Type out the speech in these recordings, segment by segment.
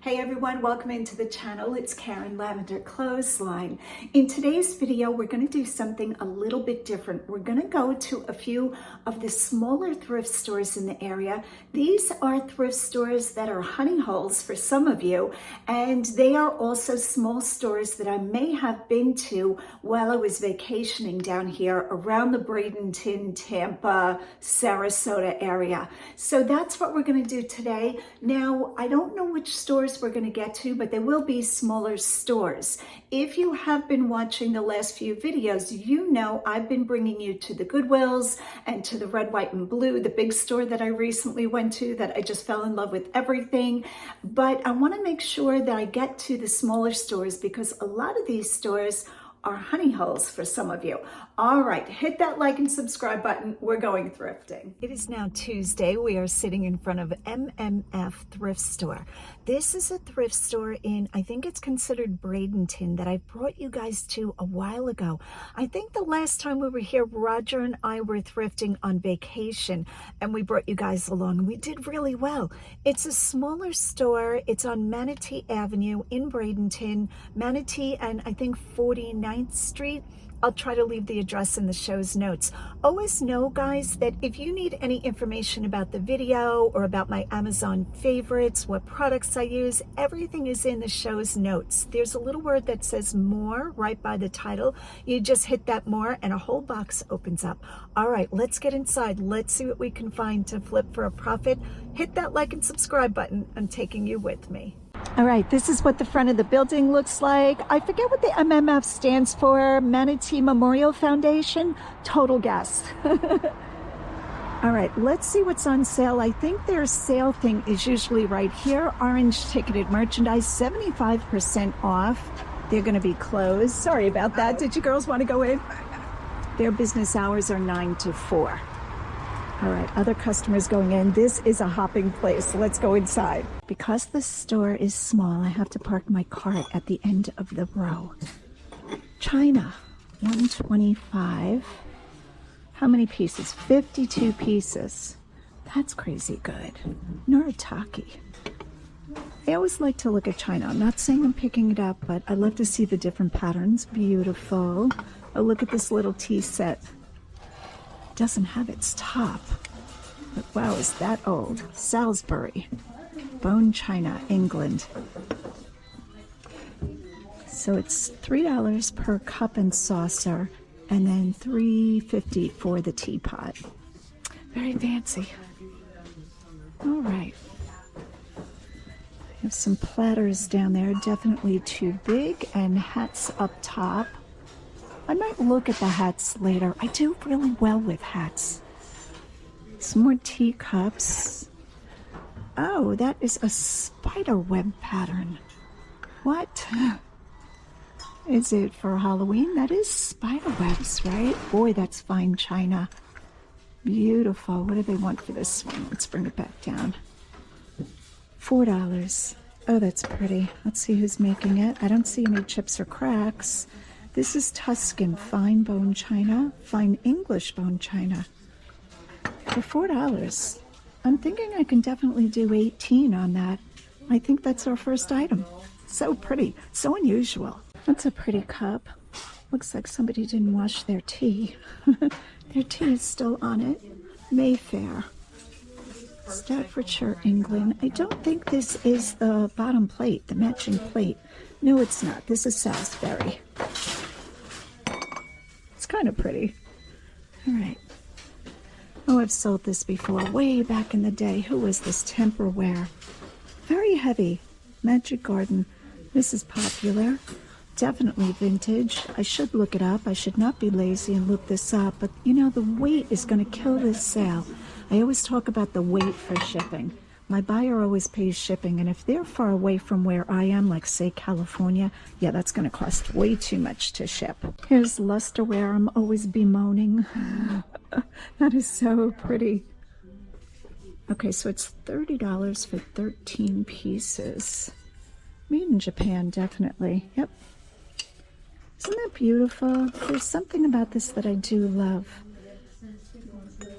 Hey everyone, welcome into the channel. It's Karen, Lavender Clothesline. In today's video, we're going to do something a little bit different. We're going to go to a few of the smaller thrift stores in the area. These are thrift stores that are honey holes for some of you, and they are also small stores that I may have been to while I was vacationing down here around the Bradenton, Tampa, Sarasota area. So that's what we're going to do today. Now, I don't know which stores we're going to get to, but there will be smaller stores. If you have been watching the last few videos, you know I've been bringing you to the Goodwills and to the Red, White, and Blue, the big store that I recently went to that I just fell in love with everything. But I want to make sure that I get to the smaller stores because a lot of these stores are honey holes for some of you. All right, hit that like and subscribe button. We're going thrifting. It is now Tuesday. We are sitting in front of MMF Thrift Store. This is a thrift store in, I think it's considered Bradenton, that I brought you guys to a while ago. I think the last time we were here, Roger and I were thrifting on vacation, and we brought you guys along, and we did really well. It's a smaller store. It's on Manatee Avenue in Bradenton, Manatee and I think 49th Street. I'll try to leave the address in the show's notes. Always know, guys, that if you need any information about the video or about my Amazon favorites, what products I use, everything is in the show's notes. There's a little word that says more right by the title. You just hit that more and a whole box opens up. All right, let's get inside. Let's see what we can find to flip for a profit. Hit that like and subscribe button. I'm taking you with me. All right, this is what the front of the building looks like. I forget what the MMF stands for. Manatee Memorial Foundation. Total guess. All right, let's see what's on sale. I think their sale thing is usually right here. Orange ticketed merchandise, 75% off. They're going to be closed. Sorry about that. Did you girls want to go in? Their business hours are 9 to 4. All right, other customers going in. This is a hopping place. Let's go inside. Because the store is small, I have to park my cart at the end of the row. China, $125. How many pieces? 52 pieces. That's crazy good. Noritake. I always like to look at China. I'm not saying I'm picking it up, but I love to see the different patterns. Beautiful. Oh, look at this little tea set. Doesn't have its top, but wow, is that old? Salisbury, bone china, England. So it's $3 per cup and saucer, and then $3.50 for the teapot. Very fancy. All right, I have some platters down there, definitely too big, and hats up top. I might look at the hats later. I do really well with hats. Some more teacups. Oh, that is a spider web pattern. What? Is it for Halloween? That is spider webs, right? Boy, that's fine china. Beautiful. What do they want for this one? Let's bring it back down. $4. Oh, that's pretty. Let's see who's making it. I don't see any chips or cracks. This is Tuscan fine bone china, fine English bone china for $4. I'm thinking I can definitely do 18 on that. I think that's our first item. So pretty, so unusual. That's a pretty cup. Looks like somebody didn't wash their tea. Their tea is still on it. Mayfair, Staffordshire, England. I don't think this is the bottom plate, the matching plate. No, it's not. This is Salisbury. Kind of pretty. All right. Oh, I've sold this before, way back in the day. Who was this? Temperware. Very heavy. Magic Garden. This is popular. Definitely vintage. I should look it up. I should not be lazy and look this up. But, you know, the weight is going to kill this sale. I always talk about the weight for shipping. My buyer always pays shipping, and if they're far away from where I am, like say California, yeah, that's going to cost way too much to ship. Here's lusterware. I'm always bemoaning. That is so pretty. Okay, so it's $30 for 13 pieces. Made in Japan, definitely. Yep. Isn't that beautiful? There's something about this that I do love.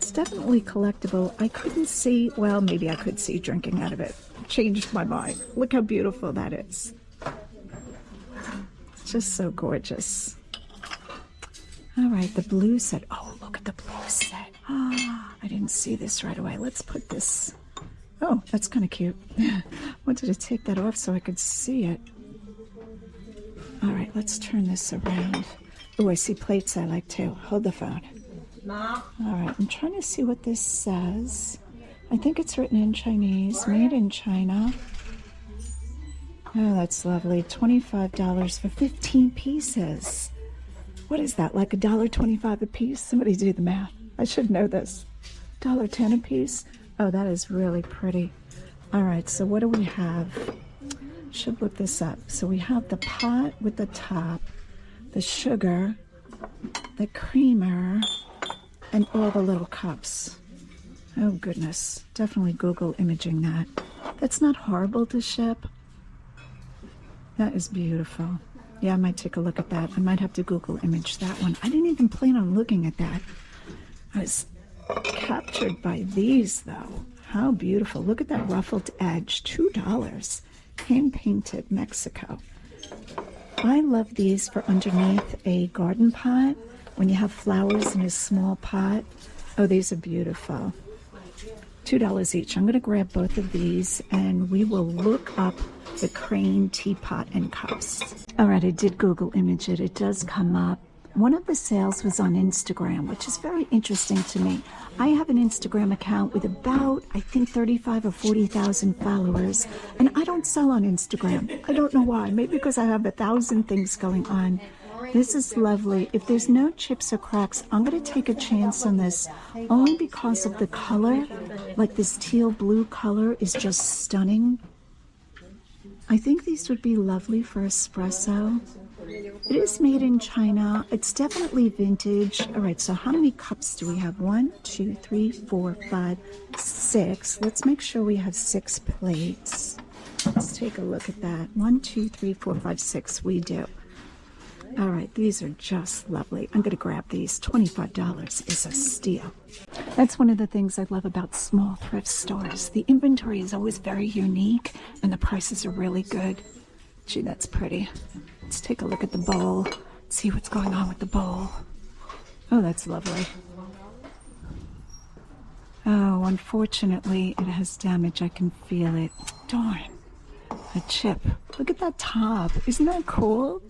It's definitely collectible. I couldn't see, well, maybe I could see drinking out of it. changed my mind. Look how beautiful that is. Just so gorgeous. All right, the blue set. Oh, look at the blue set. Ah, I didn't see this right away. Let's put this. Oh, that's kind of cute. Wanted to take that off so I could see it. All right, let's turn this around. Oh, I see plates I like too. Hold the phone. All right, I'm trying to see what this says. I think it's written in Chinese, made in China. Oh, that's lovely. $25 for 15 pieces. What is that, like $1.25 a piece? Somebody do the math. I should know this. $1.10 a piece? Oh, that is really pretty. All right, so what do we have? Should look this up. So we have the pot with the top, the sugar, the creamer, and all the little cups. Oh, goodness. Definitely Google imaging that. That's not horrible to ship. That is beautiful. Yeah, I might take a look at that. I might have to Google image that one. I didn't even plan on looking at that. I was captured by these, though. How beautiful. Look at that ruffled edge. $2. Hand painted, Mexico. I love these for underneath a garden pot. When you have flowers in a small pot. Oh, these are beautiful. $2 each. I'm going to grab both of these and we will look up the crane teapot and cups. All right, I did Google image it. It does come up. One of the sales was on Instagram, which is very interesting to me. I have an Instagram account with about, I think, 35 or 40,000 followers, and I don't sell on Instagram. I don't know why. Maybe because I have 1,000 things going on. This is lovely. If there's no chips or cracks, I'm going to take a chance on this only because of the color. Like this teal blue color is just stunning. I think these would be lovely for espresso. It is made in China. It's definitely vintage. All right, so how many cups do we have? 1, 2, 3, 4, 5, 6. Let's make sure we have 6 plates. Let's take a look at that. 1, 2, 3, 4, 5, 6. We do. All right, these are just lovely. I'm going to grab these. $25 is a steal. That's one of the things I love about small thrift stores. The inventory is always very unique, and the prices are really good. Gee, that's pretty. Let's take a look at the bowl. See what's going on with the bowl. Oh, that's lovely. Oh, unfortunately, it has damage. I can feel it. Darn. A chip. Look at that top. Isn't that cool?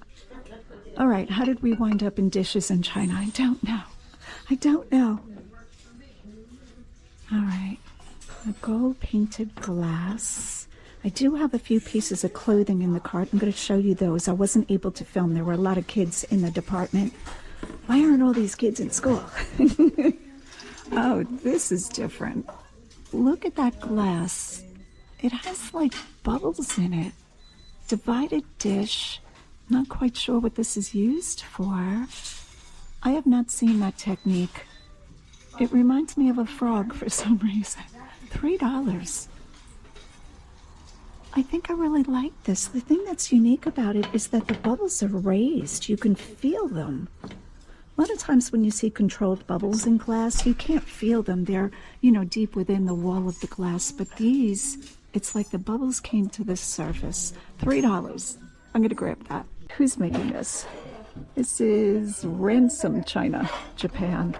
All right, how did we wind up in dishes in China? I don't know. I don't know. All right, a gold painted glass. I do have a few pieces of clothing in the cart. I'm going to show you those. I wasn't able to film. There were a lot of kids in the department. Why aren't all these kids in school? Oh, this is different. Look at that glass. It has like bubbles in it. Divided dish. Not quite sure what this is used for. I have not seen that technique. It reminds me of a frog for some reason. $3. I think I really like this. The thing that's unique about it is that the bubbles are raised. You can feel them. A lot of times when you see controlled bubbles in glass, you can't feel them. They're, you know, deep within the wall of the glass. But these, it's like the bubbles came to the surface. $3. I'm going to grab that. Who's making this? This is Ransom China, Japan.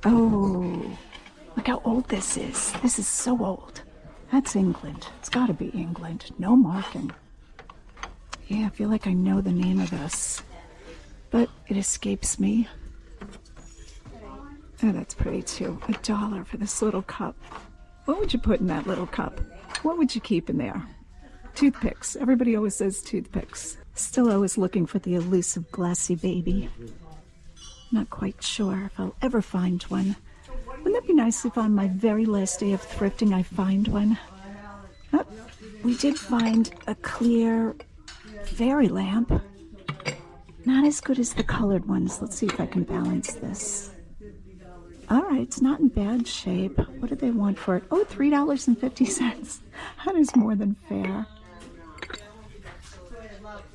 Oh, look how old this is. This is so old. That's England. It's got to be England. No marking. Yeah, I feel like I know the name of this, but it escapes me. Oh, that's pretty too. $1 for this little cup. What would you put in that little cup? What would you keep in there? Toothpicks. Everybody always says toothpicks. Still always looking for the elusive glassy baby. Not quite sure if I'll ever find one. Wouldn't that be nice if on my very last day of thrifting I find one? Oh, we did find a clear fairy lamp. Not as good as the colored ones. Let's see if I can balance this. All right, it's not in bad shape. What do they want for it? Oh, $3.50. That is more than fair.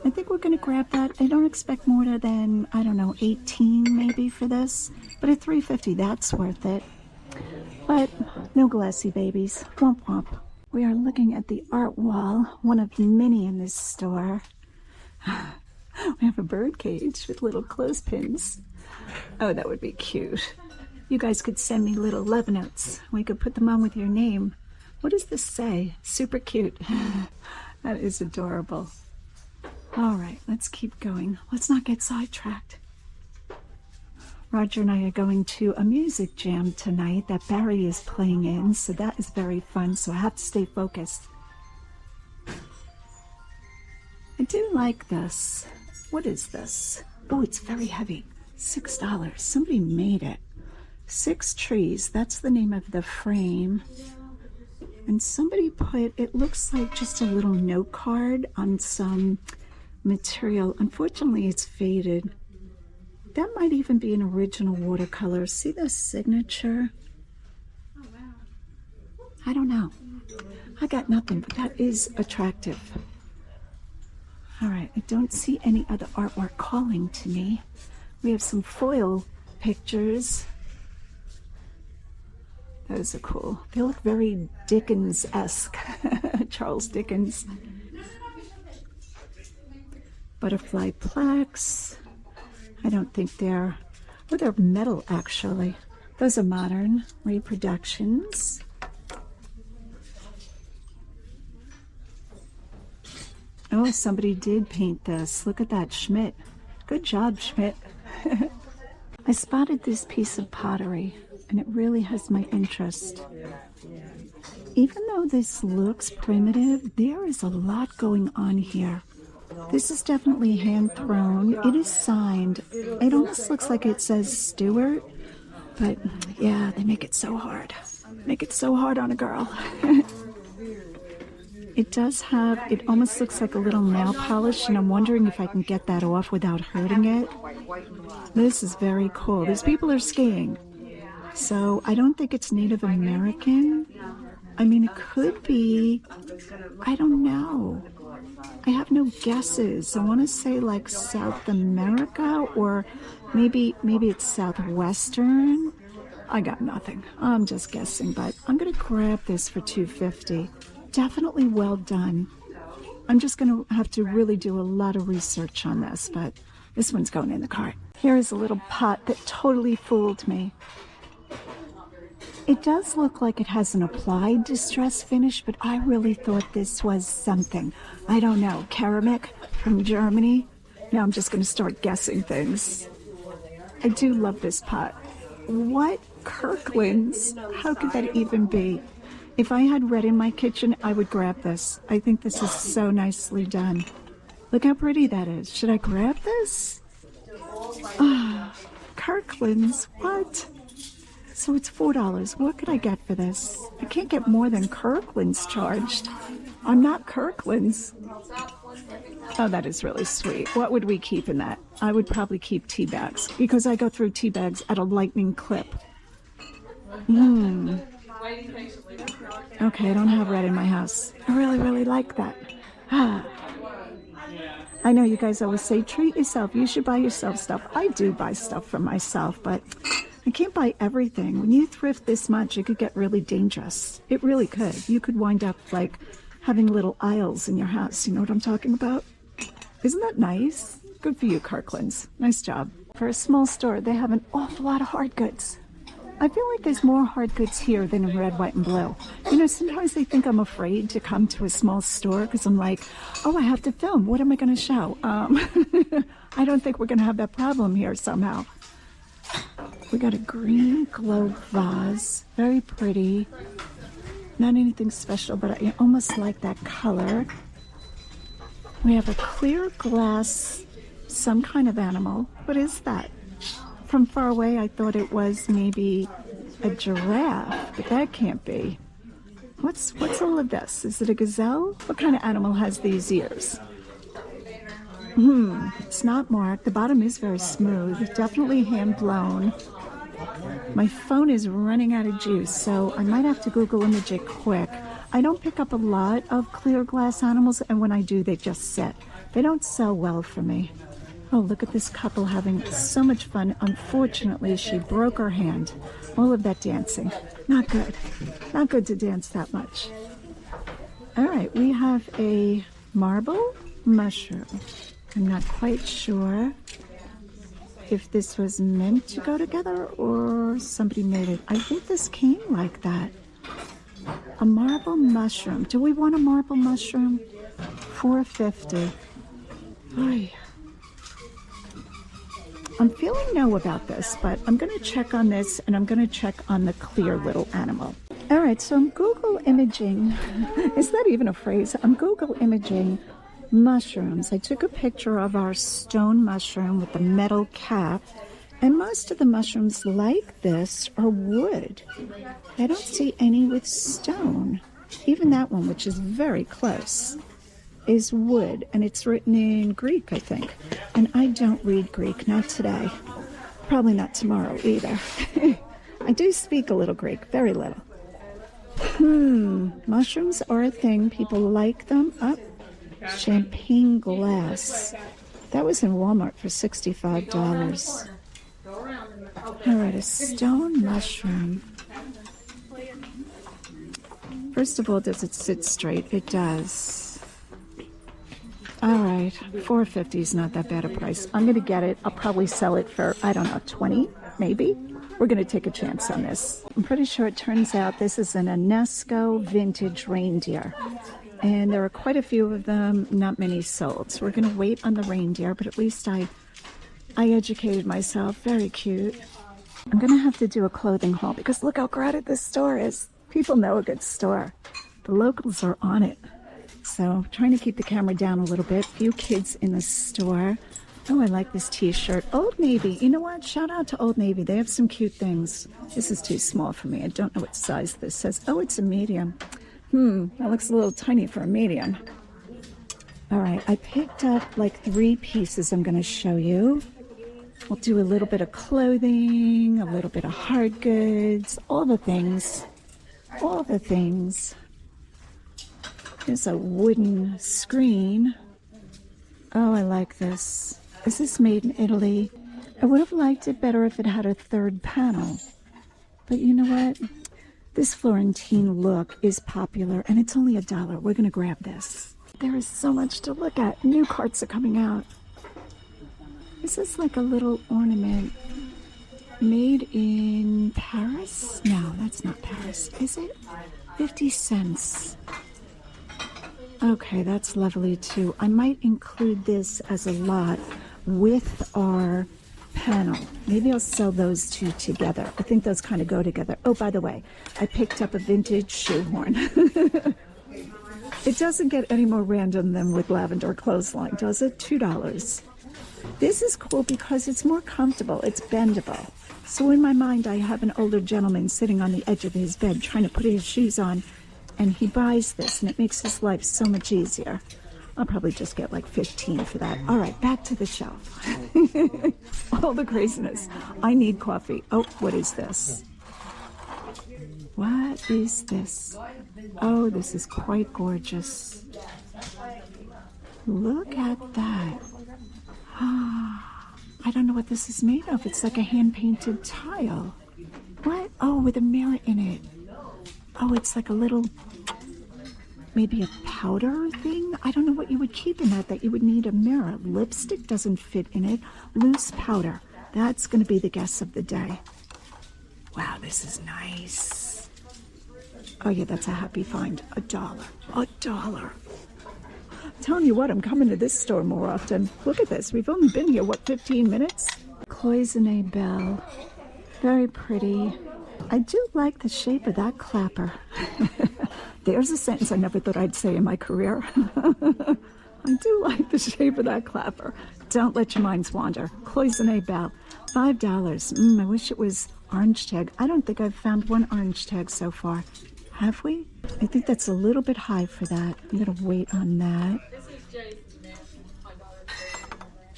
I think we're going to grab that. I don't expect more than, I don't know, 18 maybe for this. But at $3.50, that's worth it. But no glassy babies. Womp womp. We are looking at the art wall, one of many in this store. We have a bird cage with little clothespins. Oh, that would be cute. You guys could send me little love notes. We could put them on with your name. What does this say? Super cute. That is adorable. All right, let's keep going. Let's not get sidetracked. Roger and I are going to a music jam tonight that Barry is playing in, so that is very fun, so I have to stay focused. I do like this. What is this? Oh, it's very heavy. $6. Somebody made it. 6 trees. That's the name of the frame. And somebody put, it looks like just a little note card on some material. Unfortunately, it's faded. That might even be an original watercolor. See the signature? Oh, wow. I don't know. I got nothing, but that is attractive. All right, I don't see any other artwork calling to me. We have some foil pictures. Those are cool. They look very Dickens-esque. Charles Dickens. Butterfly plaques. I don't think they're... Oh, they're metal, actually. Those are modern reproductions. Oh, somebody did paint this. Look at that, Schmidt. Good job, Schmidt. I spotted this piece of pottery, and it really has my interest. Even though this looks primitive, there is a lot going on here. This is definitely hand-thrown. It is signed. It almost looks like it says Stewart, but yeah, they make it so hard. Make it so hard on a girl. It does have, it almost looks like a little nail polish, and I'm wondering if I can get that off without hurting it. This is very cool. These people are skiing. So I don't think it's Native American. I mean, it could be, I don't know. I have no guesses. I want to say like South America, or maybe it's Southwestern. I got nothing. I'm just guessing, but I'm going to grab this for $2.50. Definitely well done. I'm just going to have to really do a lot of research on this, but this one's going in the cart. Here is a little pot that totally fooled me. It does look like it has an applied distress finish, but I really thought this was something. I don't know, Keramik from Germany? Now I'm just going to start guessing things. I do love this pot. What Kirkland's? How could that even be? If I had red in my kitchen, I would grab this. I think this is so nicely done. Look how pretty that is. Should I grab this? Ah, Kirkland's, what? So it's $4. What could I get for this? I can't get more than Kirkland's charged. I'm not Kirkland's. Oh, that is really sweet. What would we keep in that? I would probably keep tea bags, because I go through tea bags at a lightning clip. Okay, I don't have red in my house. I really, really like that. Ah. I know you guys always say, treat yourself. You should buy yourself stuff. I do buy stuff for myself, but I can't buy everything. When you thrift this much, it could get really dangerous. It really could. You could wind up like having little aisles in your house. You know what I'm talking about? Isn't that nice? Good for you, Kirkland's. Nice job. For a small store, they have an awful lot of hard goods. I feel like there's more hard goods here than in red, white, and blue. You know, sometimes they think I'm afraid to come to a small store because I'm like, oh, I have to film. What am I going to show? I don't think we're going to have that problem here somehow. We got a green globe vase. Very pretty. Not anything special, but I almost like that color. We have a clear glass, some kind of animal. What is that? From far away, I thought it was maybe a giraffe, but that can't be. What's all of this? Is it a gazelle? What kind of animal has these ears? It's not marked. The bottom is very smooth. Definitely hand blown. My phone is running out of juice, so I might have to Google image it quick. I don't pick up a lot of clear glass animals, and when I do, they just sit. They don't sell well for me. Oh, look at this couple having so much fun. Unfortunately, she broke her hand. All of that dancing. Not good. Not good to dance that much. All right, we have a marble mushroom. I'm not quite sure if this was meant to go together or somebody made it. I think this came like that. A marble mushroom. Do we want a marble mushroom? $4.50. Oy. I'm feeling no about this, but I'm going to check on this, and I'm going to check on the clear little animal. All right, so I'm Google imaging. Is that even a phrase? I'm Google imaging mushrooms. I took a picture of our stone mushroom with the metal cap, and most of the mushrooms like this are wood. I don't see any with stone. Even that one, which is very close, is wood, and it's written in Greek, I think. And I don't read Greek, not today. Probably not tomorrow either. I do speak a little Greek, very little. Mushrooms are a thing. People like them. Oh, champagne glass. That was in Walmart for $65. All right, a stone mushroom. First of all, does it sit straight? It does. All right, $4.50 is not that bad a price. I'm going to get it. I'll probably sell it for, I don't know, 20, maybe. We're going to take a chance on this. I'm pretty sure it turns out this is an UNESCO vintage reindeer. And there are quite a few of them, not many sold. So we're going to wait on the reindeer, but at least I educated myself. Very cute. I'm going to have to do a clothing haul because look how crowded this store is. People know a good store. The locals are on it. So I'm trying to keep the camera down a little bit. Few kids in the store. Oh, I like this t-shirt. Old Navy. You know what? Shout out to Old Navy. They have some cute things. This is too small for me. I don't know what size this says. Oh, it's a medium. That looks a little tiny for a medium. All right, I picked up like 3 pieces I'm going to show you. We'll do a little bit of clothing, a little bit of hard goods, all the things. All the things. There's a wooden screen. Oh, I like this. Is this made in Italy? I would have liked it better if it had a 3rd panel. But you know what? This Florentine look is popular, and it's only $1. We're going to grab this. There is so much to look at. New carts are coming out. Is this like a little ornament made in Paris? No, that's not Paris. Is it? 50 cents. Okay, that's lovely too. I might include this as a lot with our panel. Maybe I'll sell those 2 together. I think those kind of go together. Oh, by the way, I picked up a vintage shoehorn. It doesn't get any more random than with Lavender Clothesline, does it? $2. This is cool because it's more comfortable. It's bendable. So in my mind, I have an older gentleman sitting on the edge of his bed trying to put his shoes on, and he buys this, and it makes his life so much easier. I'll probably just get like 15 for that. All right, back to the shelf. All the craziness. I need coffee. Oh, what is this? What is this? Oh, this is quite gorgeous. Look at that. I don't know what this is made of. It's like a hand-painted tile. What? Oh, with a mirror in it. Oh, it's like a little, maybe a powder thing? I don't know what you would keep in that you would need a mirror. Lipstick doesn't fit in it. Loose powder. That's going to be the guess of the day. Wow, this is nice. Oh yeah, that's a happy find. $1. $1. I'm telling you what, I'm coming to this store more often. Look at this. We've only been here, what, 15 minutes? Cloisonne bell. Very pretty. I do like the shape of that clapper. There's a sentence I never thought I'd say in my career. I do like the shape of that clapper. Don't let your minds wander. Cloisonne bell. $5. I wish it was orange tag. I don't think I've found one orange tag so far. Have we? I think that's a little bit high for that. I'm going to wait on that.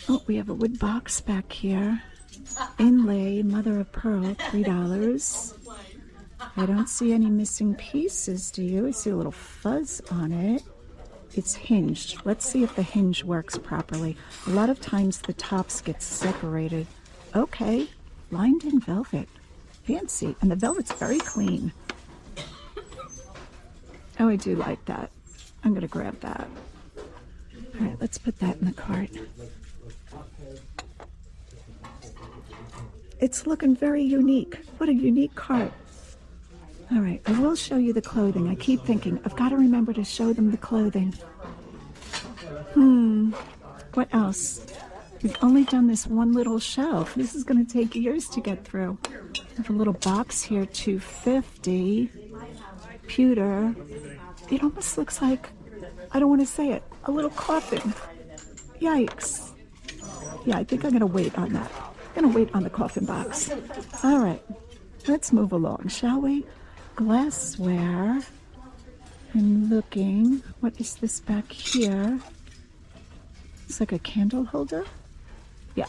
Oh, we have a wood box back here. Inlay, mother of pearl, $3. I don't see any missing pieces, do you? I see a little fuzz on it. it's hinged. Let's see if the hinge works properly. A lot of times the tops get separated. Okay, lined in velvet. Fancy. And the velvet's very clean. Oh, I do like that. I'm going to grab that. All right, let's put that in the cart. It's looking very unique. What a unique cart. All right, I will show you the clothing. I keep thinking, I've got to remember to show them the clothing. What else? We've only done this one little shelf. This is going to take years to get through. I have a little box here, $2.50. Pewter. It almost looks like, I don't want to say it, a little coffin. Yikes. Yeah, I think I'm going to wait on that. I'm going to wait on the coffin box. All right, let's move along, shall we? Glassware. I'm looking. What is this back here? It's like a candle holder. Yeah,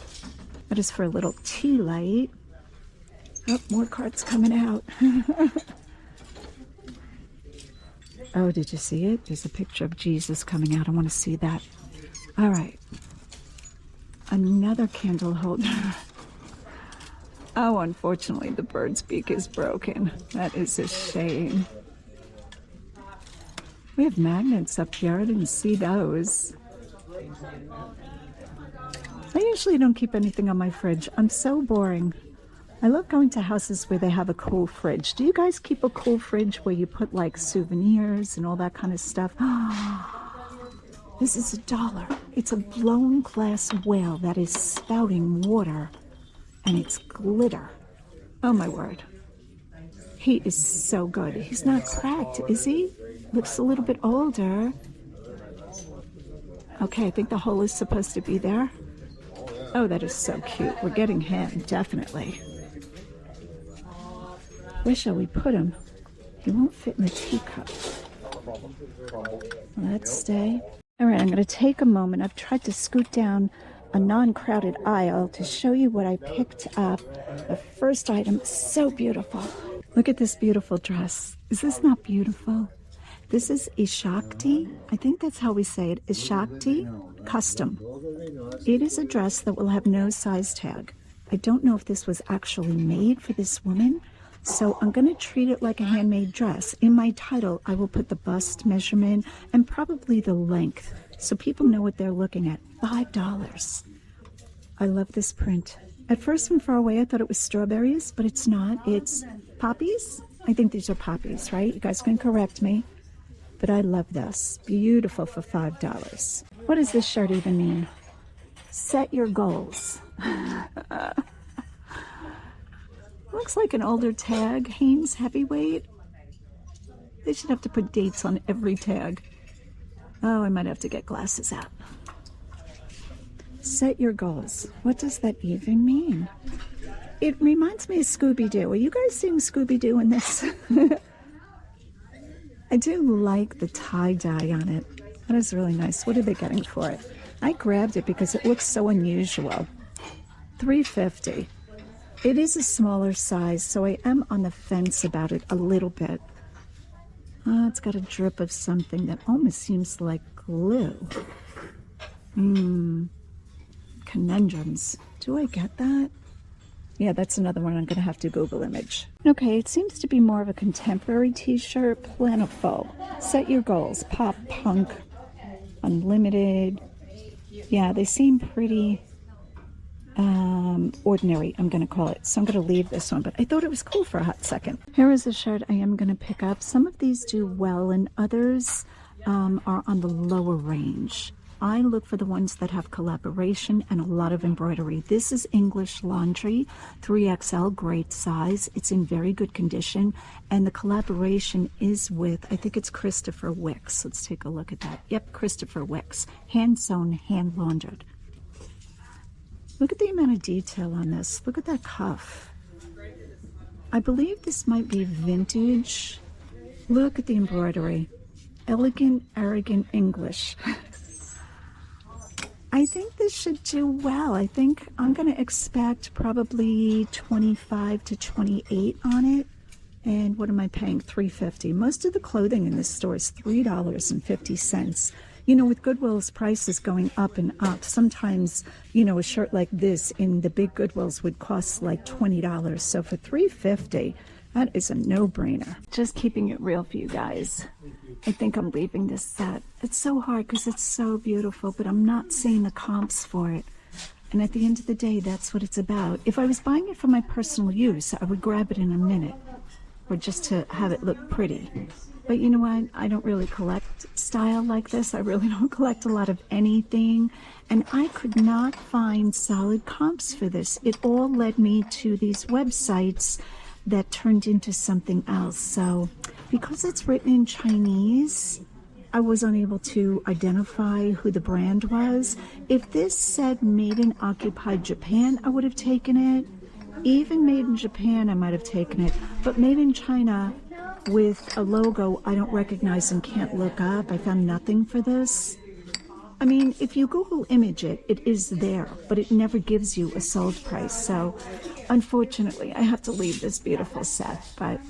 that is for a little tea light. Oh, more cards coming out. Oh, did you see it? There's a picture of Jesus coming out. I want to see that. All right. Another candle holder. Oh, unfortunately, the bird's beak is broken. That is a shame. We have magnets up here. I didn't see those. I usually don't keep anything on my fridge. I'm so boring. I love going to houses where they have a cool fridge. Do you guys keep a cool fridge where you put like souvenirs and all that kind of stuff? This is $1. It's a blown glass whale that is spouting water, and it's glitter. Oh my word. He is so good. He's not cracked, is he? Looks a little bit older. Okay, I think the hole is supposed to be there. Oh, that is so cute. We're getting him, definitely. Where shall we put him? He won't fit in the teacup. Let's stay. All right, I'm going to take a moment. I've tried to scoot down a non-crowded aisle to show you what I picked up. The first item is so beautiful. Look at this beautiful dress. Is this not beautiful? This is Ishakti. I think that's how we say it. Ishakti custom. It is a dress that will have no size tag. I don't know if this was actually made for this woman, so I'm going to treat it like a handmade dress. In my title, I will put the bust measurement and probably the length, so people know what they're looking at. $5. I love this print. At first, from far away, I thought it was strawberries, but it's not. It's poppies. I think these are poppies, right? You guys can correct me. But I love this. Beautiful for $5. What does this shirt even mean? Set your goals. Looks like an older tag. Hanes Heavyweight. They should have to put dates on every tag. Oh, I might have to get glasses out. Set your goals. What does that even mean? It reminds me of Scooby-Doo. Are you guys seeing Scooby-Doo in this? I do like the tie-dye on it. That is really nice. What are they getting for it? I grabbed it because it looks so unusual. $3.50. It is a smaller size, so I am on the fence about it a little bit. It's got a drip of something that almost seems like glue. Conundrums. Do I get that? Yeah, that's another one I'm going to have to Google image. Okay, it seems to be more of a contemporary t-shirt. Plentiful. Set your goals. Pop, punk, unlimited. Yeah, they seem pretty ordinary, I'm going to call it. So I'm going to leave this one, but I thought it was cool for a hot second. Here is a shirt I am going to pick up. Some of these do well, and others are on the lower range. I look for the ones that have collaboration and a lot of embroidery. This is English Laundry, 3XL, great size. It's in very good condition. And the collaboration is with, I think it's Christopher Wicks. Let's take a look at that. Yep, Christopher Wicks. Hand sewn, hand laundered. Look at the amount of detail on this. Look at that cuff. I believe this might be vintage. Look at the embroidery. Elegant, arrogant English. I think this should do well. I think I'm going to expect probably 25 to 28 on it. And what am I paying? $3.50. Most of the clothing in this store is $3.50. You know, with Goodwill's prices going up and up, sometimes, you know, a shirt like this in the big Goodwills would cost like $20. So for $3.50, that is a no-brainer. Just keeping it real for you guys. I think I'm leaving this set. It's so hard because it's so beautiful, but I'm not seeing the comps for it. And at the end of the day, that's what it's about. If I was buying it for my personal use, I would grab it in a minute, or just to have it look pretty. But you know what? I don't really collect style like this. I really don't collect a lot of anything. And I could not find solid comps for this. It all led me to these websites that turned into something else. So because it's written in Chinese, I was unable to identify who the brand was. If this said made in occupied Japan, I would have taken it. Even made in Japan, I might have taken it. But made in China with a logo I don't recognize and can't look up, I found nothing for this. I mean, if you Google image it, it is there, but it never gives you a sold price. So unfortunately, I have to leave this beautiful set, but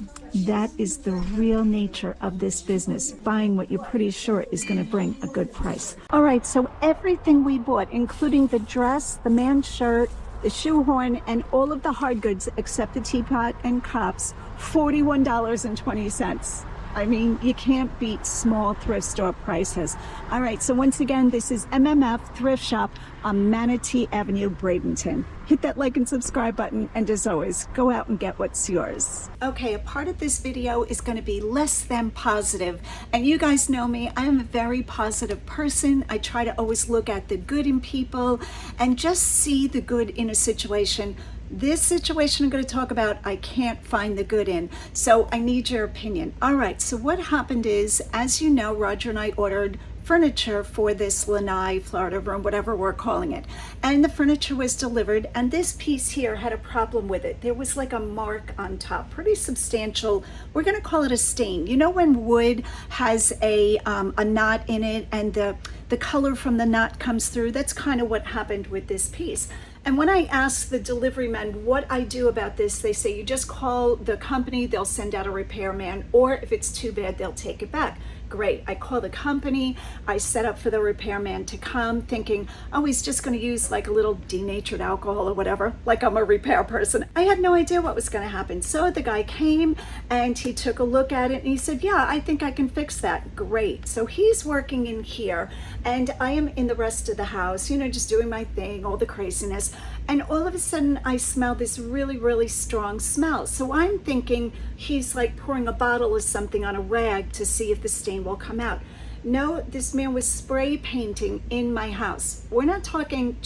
that is the real nature of this business, buying what you're pretty sure is going to bring a good price. All right, so everything we bought, including the dress, the man's shirt, the shoehorn, and all of the hard goods except the teapot and cups, $41.20. I mean, you can't beat small thrift store prices. All right, so once again, this is MMF Thrift Shop on Manatee Avenue, Bradenton. Hit that like and subscribe button, and as always, go out and get what's yours. Okay, a part of this video is going to be less than positive, and you guys know me, I am a very positive person. I try to always look at the good in people and just see the good in a situation. This situation I'm going to talk about, I can't find the good in, so I need your opinion. All right, so what happened is, as you know, Roger and I ordered furniture for this lanai, Florida room, whatever we're calling it. And the furniture was delivered, and this piece here had a problem with it. There was like a mark on top, pretty substantial. We're going to call it a stain. You know when wood has a knot in it and the color from the knot comes through? That's kind of what happened with this piece. And when I ask the delivery men what I do about this, they say you just call the company, they'll send out a repairman, or if it's too bad, they'll take it back. Great. I call the company, I set up for the repairman to come thinking, oh, he's just going to use like a little denatured alcohol or whatever, like I'm a repair person. I had no idea what was going to happen. So the guy came and he took a look at it and he said, yeah, I think I can fix that. Great. So he's working in here and I am in the rest of the house, you know, just doing my thing, all the craziness. And all of a sudden I smell this really, really strong smell. So I'm thinking he's like pouring a bottle or something on a rag to see if the stain will come out. No, this man was spray painting in my house. We're not talking,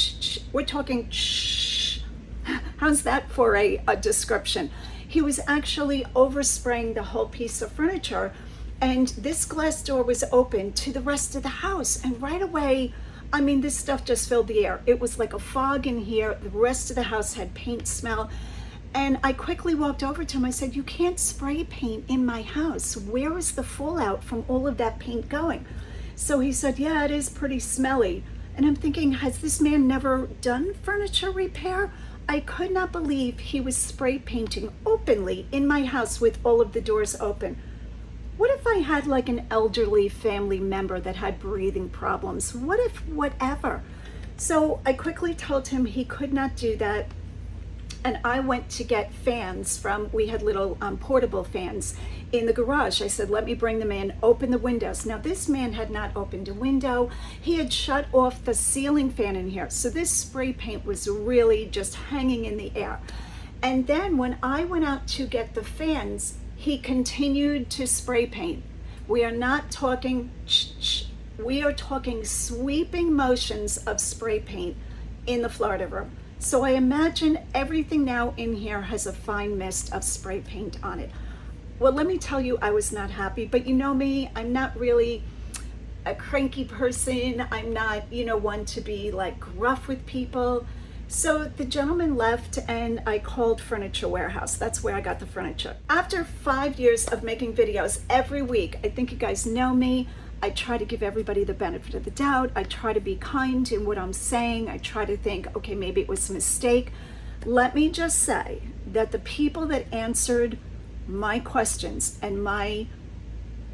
we're talking, how's that for a description? He was actually overspraying the whole piece of furniture, and this glass door was open to the rest of the house, and right away, I mean, this stuff just filled the air. It was like a fog in here. The rest of the house had paint smell. And I quickly walked over to him. I said, you can't spray paint in my house. Where is the fallout from all of that paint going? So he said, yeah, it is pretty smelly. And I'm thinking, has this man never done furniture repair? I could not believe he was spray painting openly in my house with all of the doors open. What if I had like an elderly family member that had breathing problems? What if whatever? So I quickly told him he could not do that. And I went to get fans we had little portable fans in the garage. I said, let me bring them in, open the windows. Now this man had not opened a window. He had shut off the ceiling fan in here. So this spray paint was really just hanging in the air. And then when I went out to get the fans, he continued to spray paint. We are not talking, we are talking sweeping motions of spray paint in the Florida room. So I imagine everything now in here has a fine mist of spray paint on it. Well, let me tell you, I was not happy, but you know me, I'm not really a cranky person. I'm not, you know, one to be like rough with people. So the gentleman left and I called Furniture Warehouse. That's where I got the furniture. After 5 years of making videos every week, I think you guys know me, I try to give everybody the benefit of the doubt. I try to be kind in what I'm saying. I try to think, okay, maybe it was a mistake. Let me just say that the people that answered my questions and my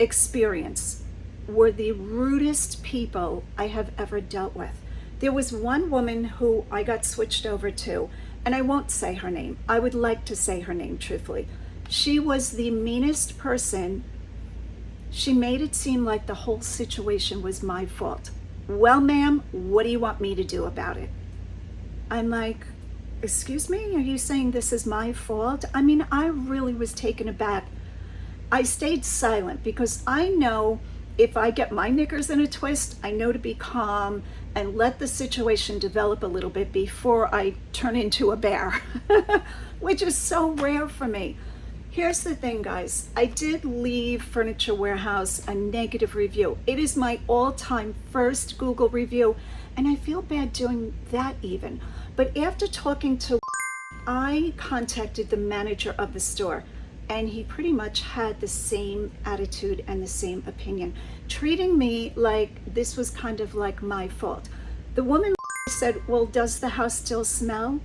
experience were the rudest people I have ever dealt with. There was one woman who I got switched over to, and I won't say her name. I would like to say her name truthfully. She was the meanest person. She made it seem like the whole situation was my fault. Well, ma'am, what do you want me to do about it? I'm like, excuse me, are you saying this is my fault? I mean, I really was taken aback. I stayed silent because I know if I get my knickers in a twist, I know to be calm and let the situation develop a little bit before I turn into a bear, which is so rare for me. Here's the thing, guys. I did leave Furniture Warehouse a negative review. It is my all-time first Google review, and I feel bad doing that even. But after talking to, I contacted the manager of the store, and he pretty much had the same attitude and the same opinion, treating me like this was kind of like my fault. The woman said, well, does the house still smell?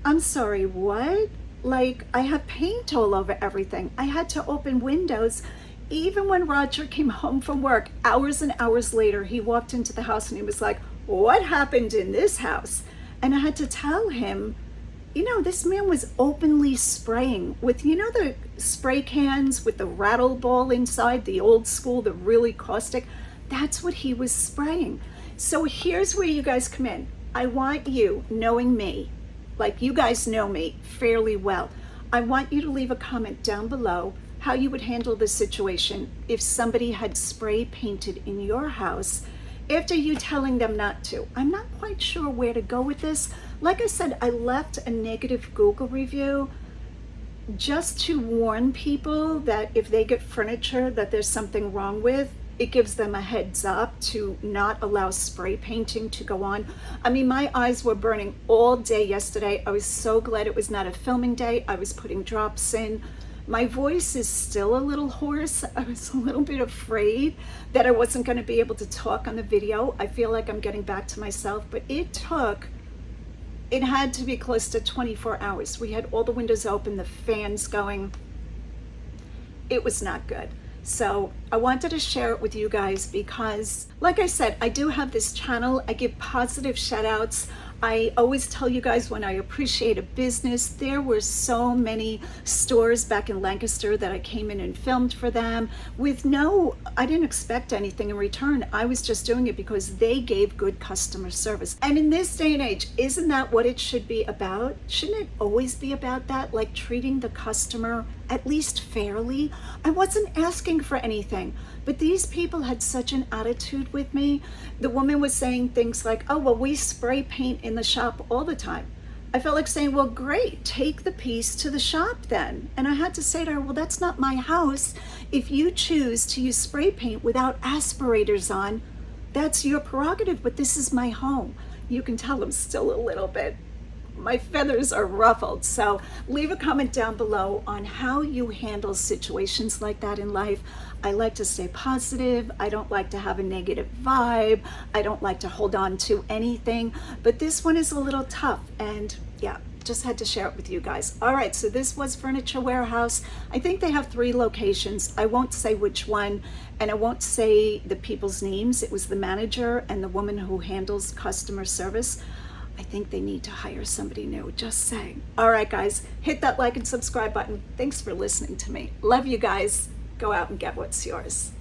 I'm sorry, what? Like, I have paint all over everything. I had to open windows. Even when Roger came home from work, hours and hours later, he walked into the house and he was like, what happened in this house? And I had to tell him, you know, this man was openly spraying with, you know, the spray cans with the rattle ball inside, the old school, the really caustic. That's what he was spraying. So here's where you guys come in. I want you, knowing me, like you guys know me fairly well, I want you to leave a comment down below how you would handle this situation if somebody had spray painted in your house after you telling them not to. I'm not quite sure where to go with this. Like I said, I left a negative Google review just to warn people that if they get furniture that there's something wrong with, it gives them a heads up to not allow spray painting to go on. I mean, my eyes were burning all day yesterday. I was so glad it was not a filming day. I was putting drops in. My voice is still a little hoarse. I was a little bit afraid that I wasn't going to be able to talk on the video. I feel like I'm getting back to myself, but it had to be close to 24 hours. We had all the windows open, the fans going. It was not good. So I wanted to share it with you guys because, like I said, I do have this channel. I give positive shout outs. I always tell you guys when I appreciate a business. There were so many stores back in Lancaster that I came in and filmed for them with I didn't expect anything in return. I was just doing it because they gave good customer service. And in this day and age, isn't that what it should be about? Shouldn't it always be about that? Like treating the customer at least fairly? I wasn't asking for anything, but these people had such an attitude with me. The woman was saying things like, oh, well, we spray paint in the shop all the time. I felt like saying, well, great, take the piece to the shop then. And I had to say to her, well, that's not my house. If you choose to use spray paint without aspirators on, that's your prerogative, but this is my home. You can tell I'm still a little bit, my feathers are ruffled. So leave a comment down below on how you handle situations like that in life. I like to stay positive. I don't like to have a negative vibe. I don't like to hold on to anything, but this one is a little tough, and yeah, just had to share it with you guys. All right, so this was Furniture Warehouse. I think they have 3 locations. I won't say which one, and I won't say the people's names. It was the manager and the woman who handles customer service. I think they need to hire somebody new, just saying. All right, guys, hit that like and subscribe button. Thanks for listening to me. Love you guys. Go out and get what's yours.